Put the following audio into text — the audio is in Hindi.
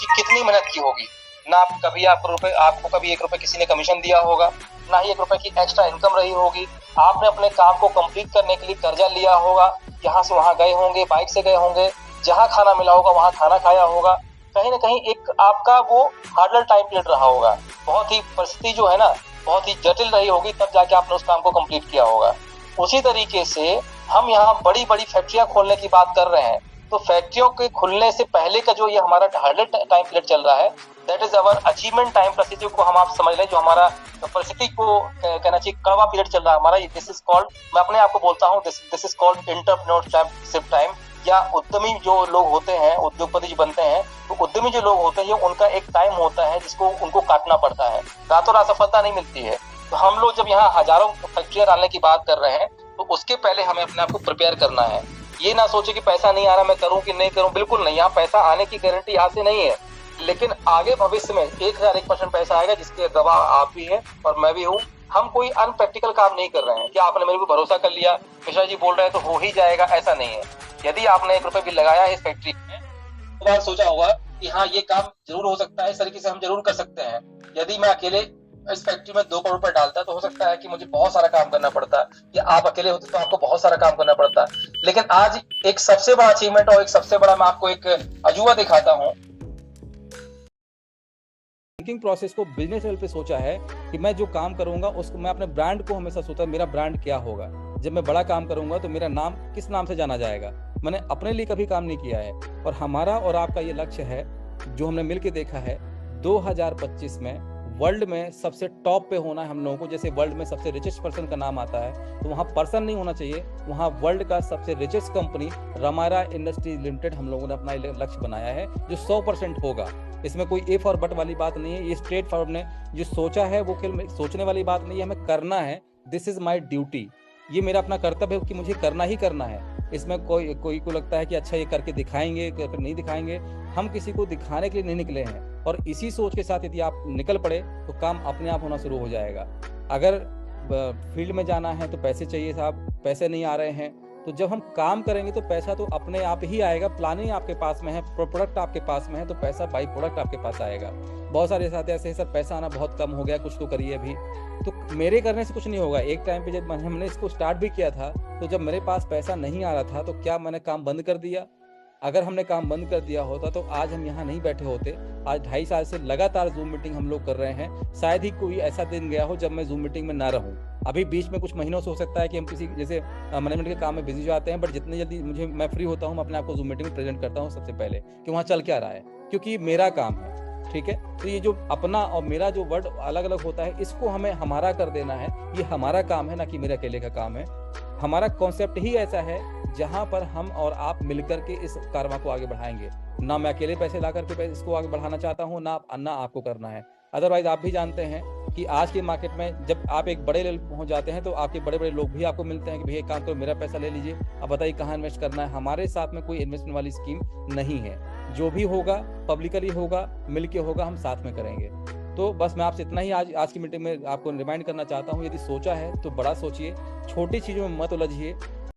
कि कितनी मेहनत की होगी। ना आपको कभी 1 रुपए किसी ने कमीशन दिया होगा, ना ही 1 रुपए की एक्स्ट्रा इनकम रही होगी। आपने अपने काम को कंप्लीट करने के लिए कर्जा लिया होगा, यहाँ से वहां गए होंगे, बाइक से गए होंगे, जहां खाना मिला होगा वहां खाना खाया होगा। कहीं ना कहीं एक आपका वो हार्डल टाइम पीरियड रहा होगा, बहुत ही परिस्थिति जो है ना बहुत ही जटिल रही होगी, तब जाके आपने उस काम को कंप्लीट किया होगा। उसी तरीके से हम यहाँ बड़ी बड़ी फैक्ट्रियां खोलने की बात कर रहे हैं, तो फैक्ट्रियों के खुलने से पहले का जो ये हमारा हार्डल टाइम पीरियड चल रहा है, that is our achievement time plus को हम आप समझ लें, जो हमारा परिस्थिति को कहना चाहिए कड़वा पीरियड चल रहा है हमारा। दिस इज कॉल्ड, मैं अपने आप को बोलता हूँ this is called entrepreneurship time, या उद्यमी जो लोग होते हैं, उद्योगपति जो बनते हैं, तो उद्यमी जो लोग होते हैं उनका एक टाइम होता है जिसको उनको काटना पड़ता है, रातों रात सफलता नहीं मिलती है। तो हम लोग जब यहाँ हजारों फैक्ट्रियां डालने की बात कर रहे हैं, तो उसके पहले हमें अपने आप को प्रिपेयर करना है। ये ना सोचे कि पैसा नहीं आ रहा, मैं करूं कि नहीं करूं, बिल्कुल नहीं। यहाँ पैसा आने की गारंटी यहाँ से नहीं है, लेकिन आगे भविष्य में 1001% पैसा आएगा, जिसके गवाह आप भी हैं और मैं भी हूँ। हम कोई अनप्रैक्टिकल काम नहीं कर रहे हैं कि आपने मेरे को भरोसा कर लिया, मिश्रा जी बोल रहे हैं तो हो ही जाएगा, ऐसा नहीं है। यदि आपने 1 रुपए भी लगाया है इस फैक्ट्री में, तो बार सोचा होगा कि हाँ ये काम जरूर हो सकता है, इस तरीके से हम जरूर कर सकते हैं। यदि मैं अकेले इस फैक्ट्री में 2 करोड़ रुपए डालता तो हो सकता है कि मुझे बहुत सारा काम करना पड़ता, या आप अकेले होते तो आपको बहुत सारा काम करना पड़ता। लेकिन आज एक सबसे बड़ा अचीवमेंट और एक सबसे बड़ा मैं आपको एक अजूबा दिखाता हूँ। थिंकिंग प्रोसेस को बिजनेस लेवल पे सोचा है कि मैं जो काम करूंगा उसको, मैं अपने ब्रांड को हमेशा सोचा मेरा ब्रांड क्या होगा। जब मैं बड़ा काम करूंगा तो मेरा नाम किस नाम से जाना जाएगा। मैंने अपने लिए कभी काम नहीं किया है, और हमारा और आपका ये लक्ष्य है जो हमने मिलकर देखा है, 2025 में वर्ल्ड में सबसे टॉप पे होना है हम लोगों को। जैसे वर्ल्ड में सबसे रिचेस्ट पर्सन का नाम आता है, तो वहाँ पर्सन नहीं होना चाहिए, वहाँ वर्ल्ड का सबसे रिचेस्ट कंपनी रमायरा इंडस्ट्रीज लिमिटेड हम लोगों ने अपना लक्ष्य बनाया है, जो 100% होगा। इसमें कोई इफ और बट वाली बात नहीं है, ये स्ट्रेट फॉरवर्ड ने जो सोचा है वो केवल सोचने वाली बात नहीं है, हमें करना है। दिस इज माई ड्यूटी, ये मेरा अपना कर्तव्य है कि मुझे करना ही करना है। इसमें कोई को लगता है कि अच्छा ये करके दिखाएंगे, नहीं दिखाएंगे। हम किसी को दिखाने के लिए नहीं निकले हैं, और इसी सोच के साथ यदि आप निकल पड़े तो काम अपने आप होना शुरू हो जाएगा। अगर फील्ड में जाना है तो पैसे चाहिए साहब, पैसे नहीं आ रहे हैं, तो जब हम काम करेंगे तो पैसा तो अपने आप ही आएगा। प्लानिंग आपके पास में है, प्रोडक्ट आपके पास में है, तो पैसा बाई प्रोडक्ट आपके पास आएगा। बहुत सारे साथी ऐसे सर पैसा आना बहुत कम हो गया, कुछ तो करिए अभी। तो मेरे करने से कुछ नहीं होगा। एक टाइम पे जब हमने इसको स्टार्ट भी किया था, तो जब मेरे पास पैसा नहीं आ रहा था तो क्या मैंने काम बंद कर दिया? अगर हमने काम बंद कर दिया होता तो आज हम यहाँ नहीं बैठे होते। आज 2.5 साल से लगातार जूम मीटिंग हम लोग कर रहे हैं। शायद ही कोई ऐसा दिन गया हो जब मैं जूम मीटिंग में ना रहूं। अभी बीच में कुछ महीनों से हो सकता है कि हम किसी जैसे मैनेजमेंट के काम में बिजी हो जाते हैं, बट जितनी जल्दी मैं फ्री होता हूँ, मैं अपने आप को जूम मीटिंग में प्रेजेंट करता हूँ सबसे पहले कि वहाँ चल क्या रहा है, क्योंकि मेरा काम है। ठीक है, तो ये जो अपना और मेरा जो वर्ड अलग अलग होता है, इसको हमें हमारा कर देना है। ये हमारा काम है, ना कि मेरे अकेले का काम है। हमारा कॉन्सेप्ट ही ऐसा है जहां पर हम और आप मिलकर के इस कारवां को आगे बढ़ाएंगे। ना मैं अकेले पैसे ला करके इसको आगे बढ़ाना चाहता हूं, ना आपको करना है। अदरवाइज आप भी जानते हैं कि आज के मार्केट में जब आप एक बड़े लेवल पहुंच जाते हैं तो आपके बड़े बड़े लोग भी आपको मिलते हैं कि भैया एक काम करो, मेरा पैसा ले लीजिए, अब बताइए कहाँ इन्वेस्ट करना है। हमारे साथ में कोई इन्वेस्टमेंट वाली स्कीम नहीं है। जो भी होगा पब्लिकली होगा, मिलके होगा, हम साथ में करेंगे। तो बस मैं आपसे इतना ही आज की मीटिंग में आपको रिमाइंड करना चाहता हूँ। यदि सोचा है तो बड़ा सोचिए, छोटी चीज़ों में मत उलझिए।